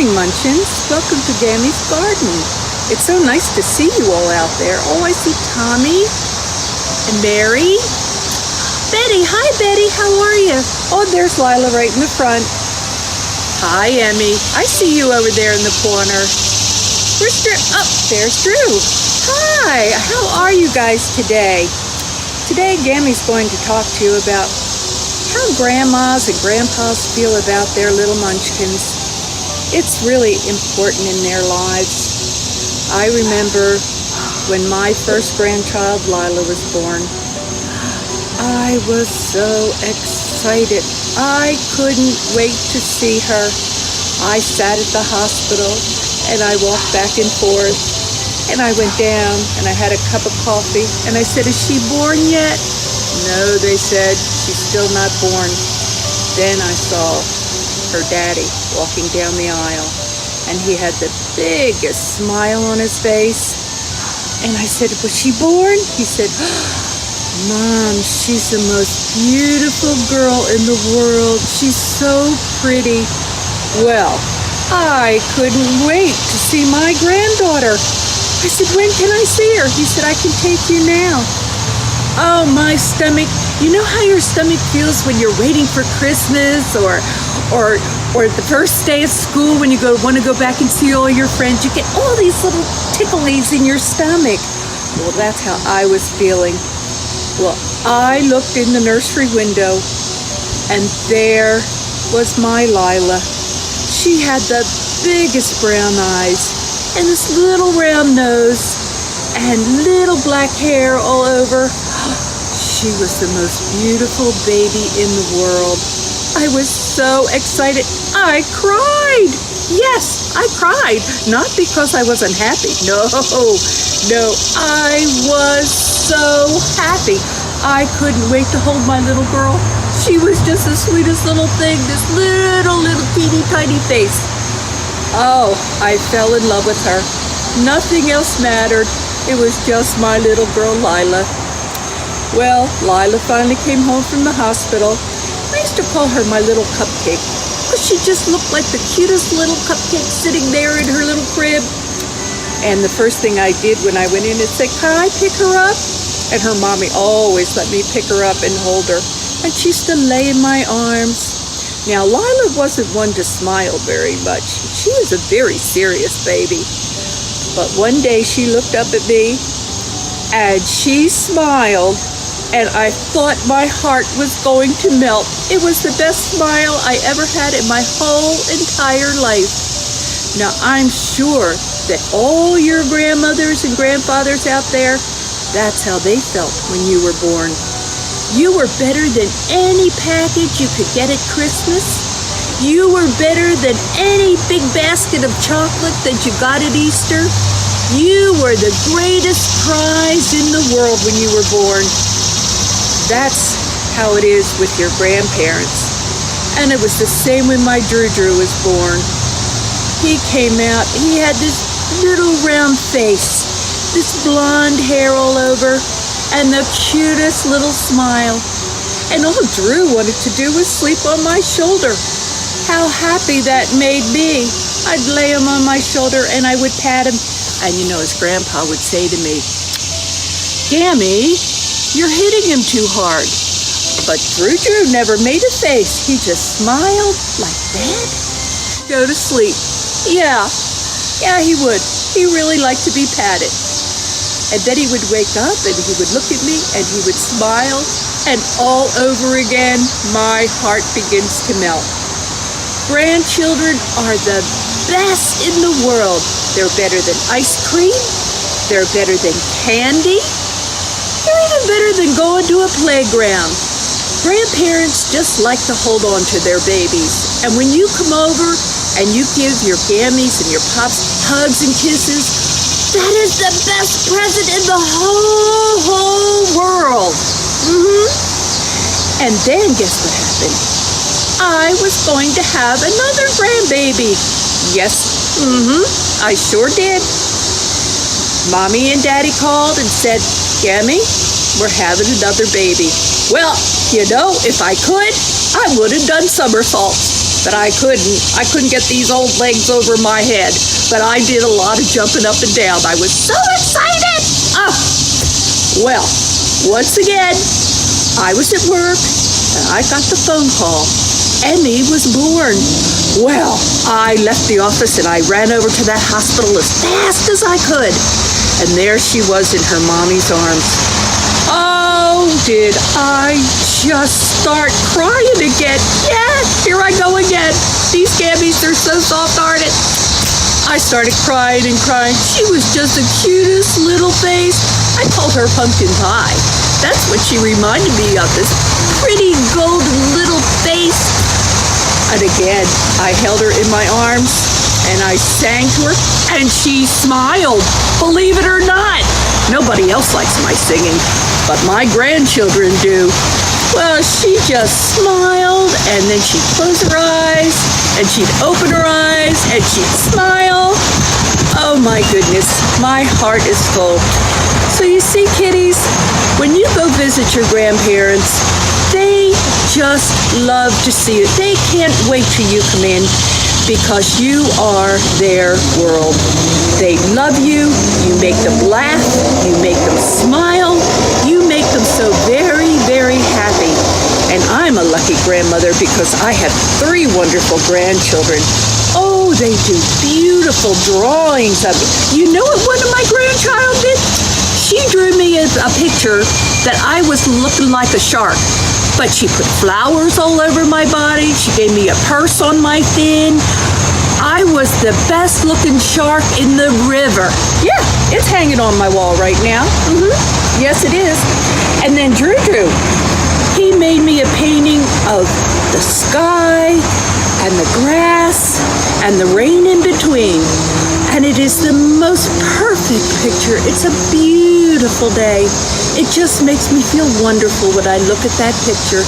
morning, Munchkins. Welcome to Gammie's garden. It's so nice to see you all out there. Oh, I see Tommy and Mary. Betty, hi Betty, how are you? Oh, there's Lila right in the front. Hi, Emmy. I see you over there in the corner. Where's Drew? Oh, there's Drew. Hi, how are you guys today? Today, Gammie's going to talk to you about how grandmas and grandpas feel about their little munchkins. It's really important in their lives. I remember when my first grandchild, Lila, was born. I was so excited. I couldn't wait to see her. I sat at the hospital and I walked back and forth. And I went down and I had a cup of coffee and I said, "Is she born yet?" No, they said, "She's still not born." Then I saw her daddy walking down the aisle and he had the biggest smile on his face. And I said, "Was she born?" He said, "Mom, she's the most beautiful girl in the world. She's so pretty." Well, I couldn't wait to see my granddaughter. I said, "When can I see her?" He said, "I can take you now." Oh, my stomach. You know how your stomach feels when you're waiting for Christmas or the first day of school when you want to go back and see all your friends? You get all these little ticklies in your stomach. Well, that's how I was feeling. Well, I looked in the nursery window and there was my Lila. She had the biggest brown eyes and this little round nose and little black hair all over. She was the most beautiful baby in the world. I was so excited. I cried. Yes, I cried. Not because I wasn't happy. No, I was so happy. I couldn't wait to hold my little girl. She was just the sweetest little thing, this little teeny tiny face. Oh, I fell in love with her. Nothing else mattered. It was just my little girl, Lila. Well, Lila finally came home from the hospital. I used to call her my little cupcake because she just looked like the cutest little cupcake sitting there in her little crib. And the first thing I did when I went in is say, "Can I pick her up?" And her mommy always let me pick her up and hold her. And she used to lay in my arms. Now, Lila wasn't one to smile very much. She was a very serious baby. But one day she looked up at me and she smiled and I thought my heart was going to melt. It was the best smile I ever had in my whole entire life. Now, I'm sure that all your grandmothers and grandfathers out there, that's how they felt when you were born. You were better than any package you could get at Christmas. You were better than any big basket of chocolate that you got at Easter. You were the greatest prize in the world when you were born. That's how it is with your grandparents. And it was the same when my Drew was born. He came out, he had this little round face, this blonde hair all over, and the cutest little smile. And all Drew wanted to do was sleep on my shoulder. How happy that made me. I'd lay him on my shoulder and I would pat him. And you know, his grandpa would say to me, "Gammie, you're hitting him too hard." But Drew never made a face. He just smiled like that. Go to sleep. Yeah, he would. He really liked to be patted. And then he would wake up and he would look at me and he would smile. And all over again, my heart begins to melt. Grandchildren are the best in the world. They're better than ice cream. They're better than candy. They're even better than going to a playground. Grandparents just like to hold on to their babies. And when you come over and you give your gammies and your pops hugs and kisses, that is the best present in the whole world. And then guess what happened? I was going to have another grandbaby. Yes, I sure did. Mommy and Daddy called and said, "Gammie, we're having another baby." Well, you know, if I could, I would have done somersaults. but I couldn't get these old legs over my head. But I did a lot of jumping up and down. I was so excited. Oh, well, once again, I was at work and I got the phone call. Emmy was born. Well, I left the office and I ran over to that hospital as fast as I could. And there she was in her mommy's arms. Oh, did I just start crying again? Yeah, here I go again. These Gammies are so soft-hearted. I started crying and crying. She was just the cutest little face. I called her pumpkin pie. That's what she reminded me of, this pretty golden little face. And again, I held her in my arms and I sang to her and she smiled. Believe it or not. Nobody else likes my singing, but my grandchildren do. Well, she just smiled and then she'd close her eyes and she'd open her eyes and she'd smile. Oh my goodness, my heart is full. So you see, kiddies, when you go visit your grandparents, they just love to see you. They can't wait till you come in because you are their world. They love you. You make them laugh. You make them smile. You make them so very, very happy. And I'm a lucky grandmother because I have 3 wonderful grandchildren. Oh, they do beautiful drawings of me. You know what one of my grandchild did? She drew me a picture that I was looking like a shark. But she put flowers all over my body. She gave me a purse on my fin. I was the best looking shark in the river. Yeah, it's hanging on my wall right now. Yes, it is. And then Drew, he made me a painting of the sky and the grass and the rain in between. And it is the most perfect picture. It's a beautiful day. It just makes me feel wonderful when I look at that picture.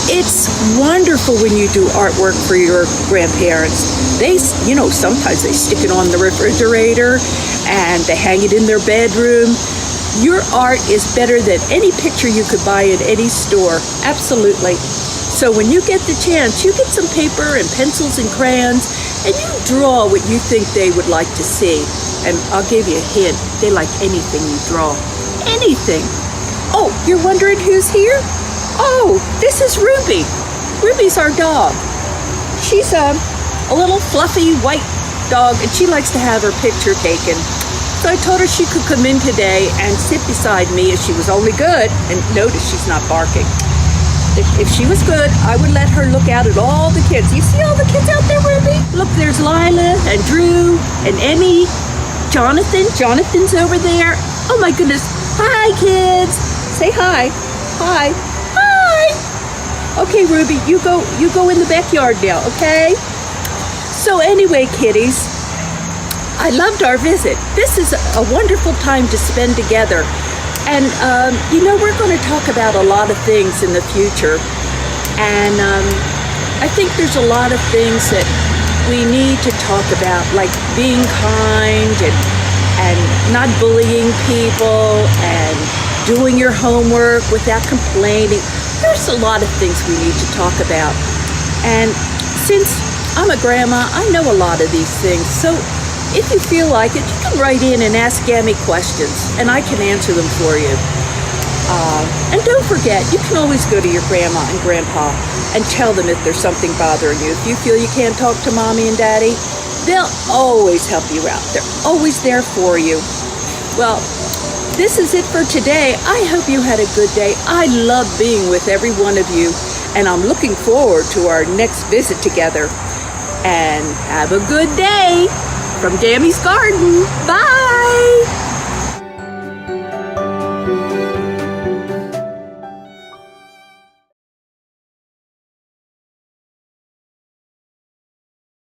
It's wonderful when you do artwork for your grandparents. They, sometimes they stick it on the refrigerator and they hang it in their bedroom. Your art is better than any picture you could buy at any store. Absolutely. So when you get the chance, you get some paper and pencils and crayons and you draw what you think they would like to see. And I'll give you a hint. They like anything you draw. Anything. Oh, you're wondering who's here? Oh, this is Ruby. Ruby's our dog. She's a little fluffy white dog and she likes to have her picture taken. So I told her she could come in today and sit beside me if she was only good. And notice she's not barking. If she was good, I would let her look out at all the kids. You see all the kids out there, Ruby? Look, there's Lila and Drew and Emmy. Jonathan. Jonathan's over there. Oh my goodness. Hi, kids. Say hi. Hi. Hi. Okay, Ruby, you go in the backyard now, okay? So anyway, kiddies, I loved our visit. This is a wonderful time to spend together. And, we're going to talk about a lot of things in the future. And I think there's a lot of things that we need to talk about, like being kind and not bullying people and doing your homework without complaining. There's a lot of things we need to talk about. And since I'm a grandma, I know a lot of these things. So if you feel like it, you can write in and ask Gammie questions, and I can answer them for you. And don't forget, you can always go to your grandma and grandpa and tell them if there's something bothering you. If you feel you can't talk to mommy and daddy, they'll always help you out. They're always there for you. Well, this is it for today. I hope you had a good day. I love being with every one of you, and I'm looking forward to our next visit together. And have a good day from Gammie's Garden. Bye!